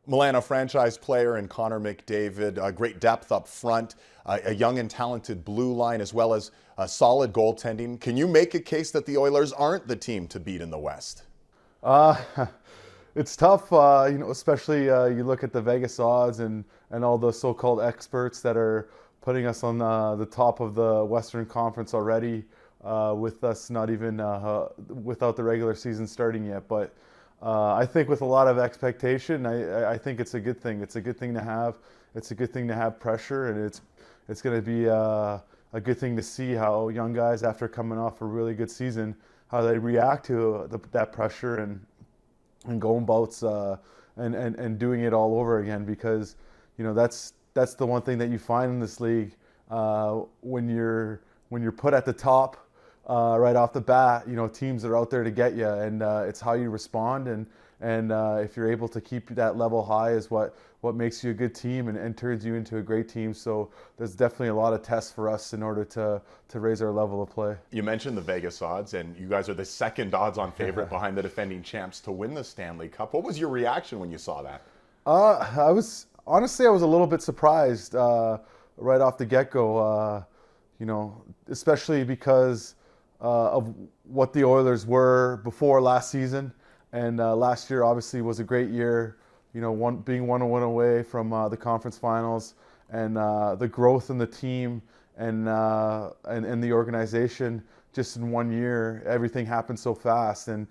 Milan, a franchise player, and Connor McDavid, great depth up front, a young and talented blue line, as well as solid goaltending. Can you make a case that the Oilers aren't the team to beat in the West? Uh, it's tough, especially you look at the Vegas odds and all the so-called experts that are putting us on the top of the Western Conference already, with us not even without the regular season starting yet. But I think with a lot of expectation, I think it's a good thing. It's a good thing to have. It's a good thing to have pressure, and it's going to be a good thing to see how young guys, after coming off a really good season, how they react to that pressure and going bouts and doing it all over again. Because that's the one thing that you find in this league, when you're put at the top right off the bat. Teams are out there to get you, and it's how you respond, and if you're able to keep that level high is what makes you a good team and turns you into a great team. So there's definitely a lot of tests for us in order to raise our level of play. You mentioned the Vegas odds, and you guys are the second odds-on favorite behind the defending champs to win the Stanley Cup. What was your reaction when you saw that? I was a little bit surprised right off the get-go. Especially because of what the Oilers were before last season, and last year obviously was a great year. Being 1-1 away from the conference finals, and the growth in the team and the organization just in 1 year. Everything happened so fast, and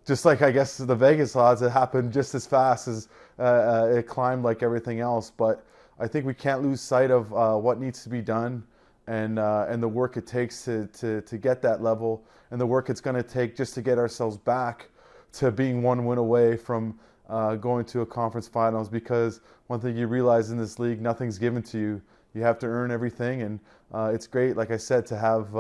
just like I guess the Vegas odds, it happened just as fast as it climbed like everything else. But I think we can't lose sight of what needs to be done, and the work it takes to get that level, and the work it's going to take just to get ourselves back to being 1 win away from going to a conference finals. Because one thing you realize in this league, nothing's given to you. You have to earn everything, and it's great, like I said, to have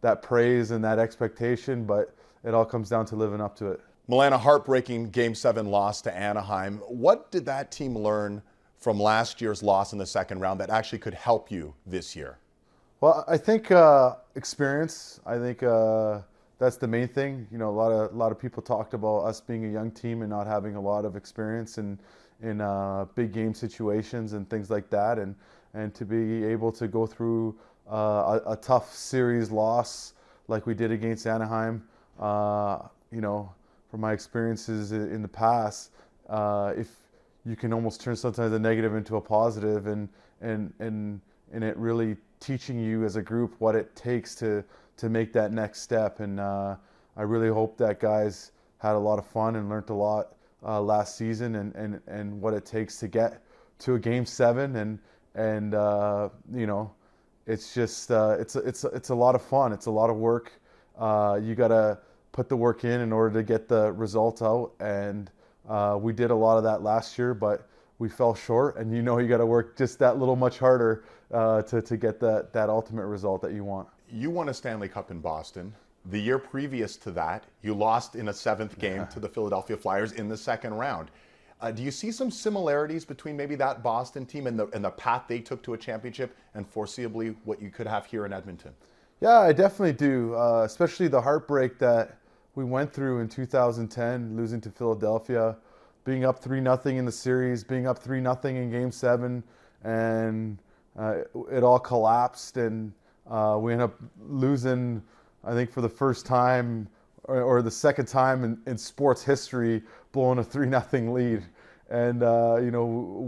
that praise and that expectation, but it all comes down to living up to it. Milan, a heartbreaking Game 7 loss to Anaheim. What did that team learn from last year's loss in the second round that actually could help you this year? Well, I think experience. I think that's the main thing. A lot of people talked about us being a young team and not having a lot of experience in big game situations and things like that, and to be able to go through a tough series loss like we did against Anaheim. From my experiences in the past, if you can almost turn sometimes a negative into a positive, and it really teaching you as a group what it takes to make that next step. And I really hope that guys had a lot of fun and learned a lot last season, and what it takes to get to a Game 7. And it's just it's a lot of fun. It's a lot of work. You gotta put the work in order to get the results out, and we did a lot of that last year, but we fell short. And you got to work just that little much harder to get that ultimate result that you want. You won a Stanley Cup in Boston. The year previous to that, you lost in a 7th game to the Philadelphia Flyers in the second round. Do you see some similarities between maybe that Boston team and the path they took to a championship, and foreseeably what you could have here in Edmonton? Yeah, I definitely do, especially the heartbreak that we went through in 2010, losing to Philadelphia, being up 3-0 in the series, being up 3-0 in Game 7, and it all collapsed, and we ended up losing, I think, for the first time or the second time in sports history, blowing a 3-0 lead. And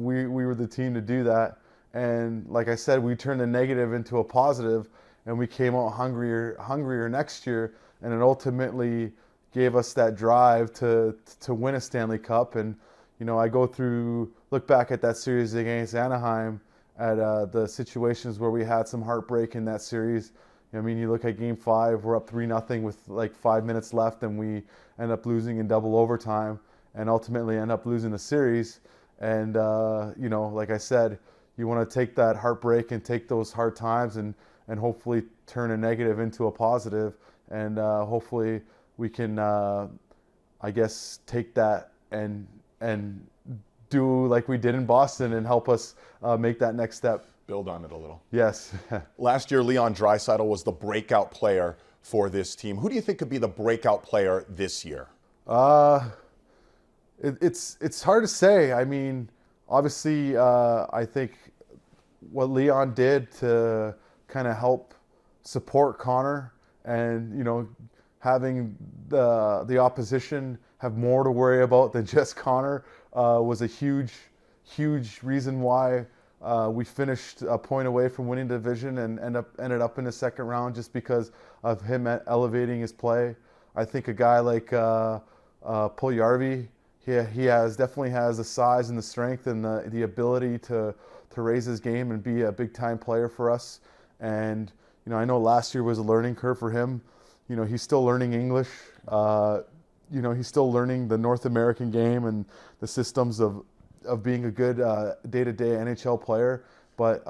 we were the team to do that. And like I said, we turned the negative into a positive, and we came out hungrier next year, and it ultimately gave us that drive to win a Stanley Cup. And I look back at that series against Anaheim, at the situations where we had some heartbreak in that series. You look at Game 5, we're up 3-0 with like 5 minutes left, and we end up losing in double overtime, and ultimately end up losing the series. And like I said, you want to take that heartbreak and take those hard times and hopefully turn a negative into a positive, and hopefully we can, take that and do like we did in Boston and help us make that next step. Build on it a little. Yes. Last year, Leon Draisaitl was the breakout player for this team. Who do you think could be the breakout player this year? It's hard to say. I mean, obviously, I think what Leon did to kind of help support Connor, and having the opposition have more to worry about than just Connor, was a huge reason why we finished a point away from winning the division and ended up in the second round, just because of him elevating his play. I think a guy like Puljujärvi, he definitely has the size and the strength and the ability to raise his game and be a big time player for us. And I know last year was a learning curve for him. He's still learning English. He's still learning the North American game and the systems of being a good day-to-day NHL player. But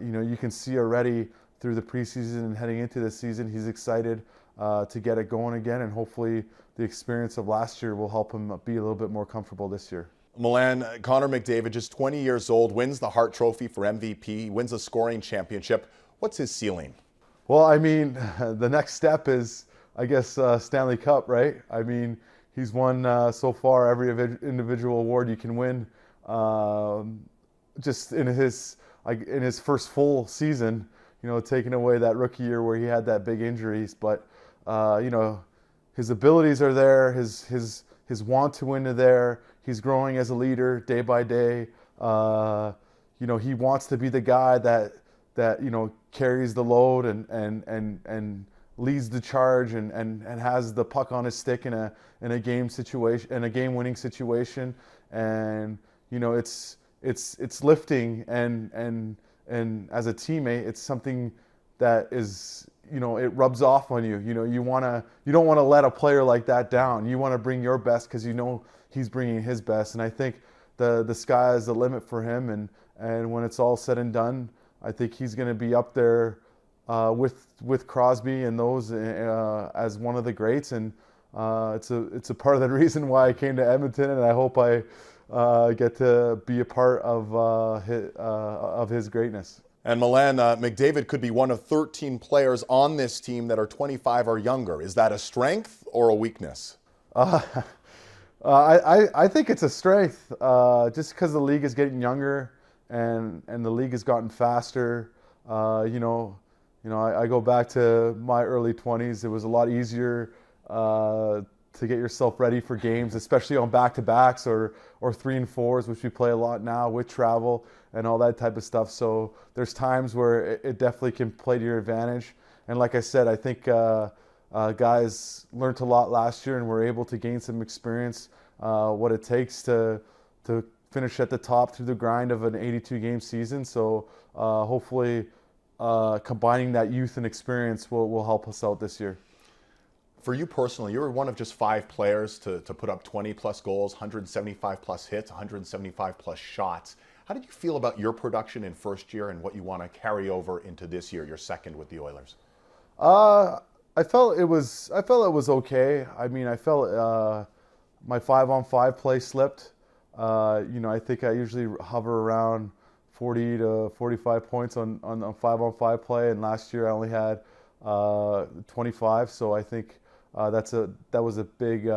you can see already through the preseason and heading into this season, he's excited to get it going again, and hopefully the experience of last year will help him be a little bit more comfortable this year. Milan, Connor McDavid, just 20 years old, wins the Hart Trophy for MVP, wins a scoring championship. What's his ceiling? Well, I mean, the next step is, I guess, Stanley Cup, right? I mean, he's won so far every individual award you can win. Just in his first full season, taking away that rookie year where he had that big injuries, but his abilities are there, his want to win are there. He's growing as a leader day by day. He wants to be the guy that carries the load and leads the charge and has the puck on his stick in a game situation, in a game-winning situation. And it's lifting, and as a teammate, it's something that is, it rubs off on you. You don't want to let a player like that down. You want to bring your best because he's bringing his best. And I think the sky is the limit for him. And when it's all said and done, I think he's going to be up there with Crosby and those as one of the greats. And it's a part of the reason why I came to Edmonton, and I hope I get to be a part of his greatness. And Milan, McDavid could be one of 13 players on this team that are 25 or younger. Is that a strength or a weakness? I think it's a strength, just because the league is getting younger and the league has gotten faster. I go back to my early 20s. It was a lot easier to get yourself ready for games, especially on back-to-backs or 3 and 4s, which we play a lot now with travel and all that type of stuff. So there's times where it definitely can play to your advantage. And like I said, I think guys learned a lot last year and were able to gain some experience, what it takes to finish at the top through the grind of an 82-game season. So hopefully combining that youth and experience will help us out this year. For you personally, you were one of just 5 players to put up 20-plus goals, 175-plus hits, 175-plus shots. How did you feel about your production in first year and what you want to carry over into this year, your second with the Oilers? I felt it was okay. I mean, I felt my 5-on-5 play slipped. I think I usually hover around 40 to 45 points on 5-on-5 play, and last year I only had 25. So I think that was a big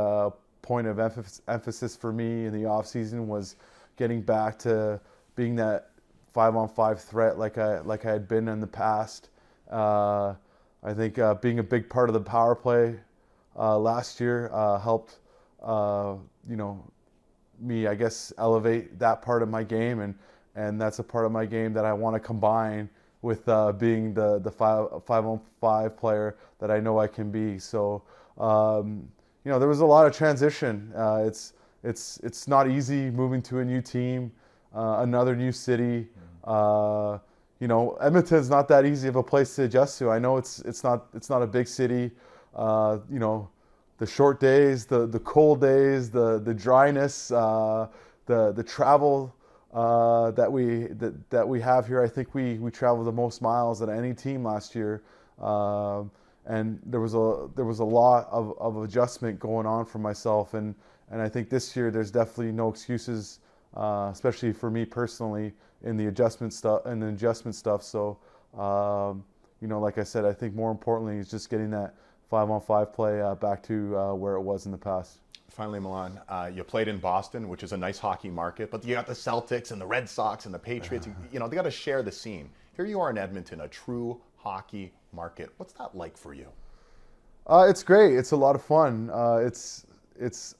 point of emphasis for me in the off season, was getting back to being that 5-on-5 threat like I had been in the past. I think being a big part of the power play last year helped me, I guess, elevate that part of my game, and that's a part of my game that I want to combine with being the 5-on-5 player that I know I can be. So there was a lot of transition. It's not easy moving to a new team, another new city. Edmonton's not that easy of a place to adjust to. I know it's not a big city. The short days, the cold days, the dryness, the travel that we have here. I think we traveled the most miles at any team last year, and there was a lot of adjustment going on for myself, and I think this year there's definitely no excuses, especially for me personally in the adjustment stuff. So like I said, I think more importantly is just getting that 5-on-5 play back to where it was in the past. Finally, Milan, you played in Boston, which is a nice hockey market, but you got the Celtics and the Red Sox and the Patriots. You know, they got to share the scene. Here you are in Edmonton, a true hockey market. What's that like for you? It's great. It's a lot of fun. It's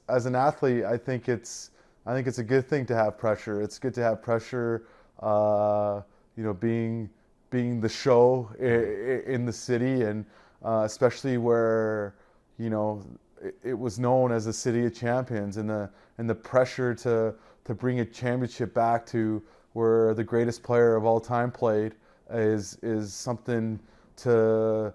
as an athlete, I think it's a good thing to have pressure. It's good to have pressure. You know, being the show in the city, and especially where, you know, it was known as the city of champions, and the pressure to bring a championship back to where the greatest player of all time played is something to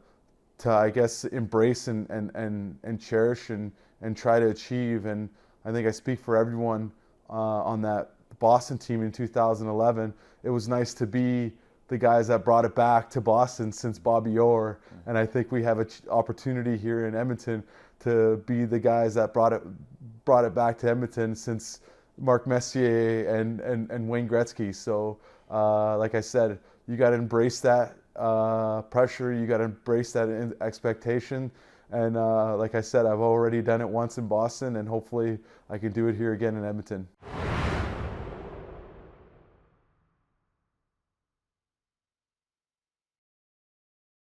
I guess embrace and cherish and try to achieve. And I think I speak for everyone on that Boston team in 2011. It was nice to be the guys that brought it back to Boston since Bobby Orr, and I think we have an opportunity here in Edmonton to be the guys that brought it back to Edmonton since Mark Messier and Wayne Gretzky. So, like I said, you got to embrace that pressure. You got to embrace that expectation. And like I said, I've already done it once in Boston, and hopefully I can do it here again in Edmonton.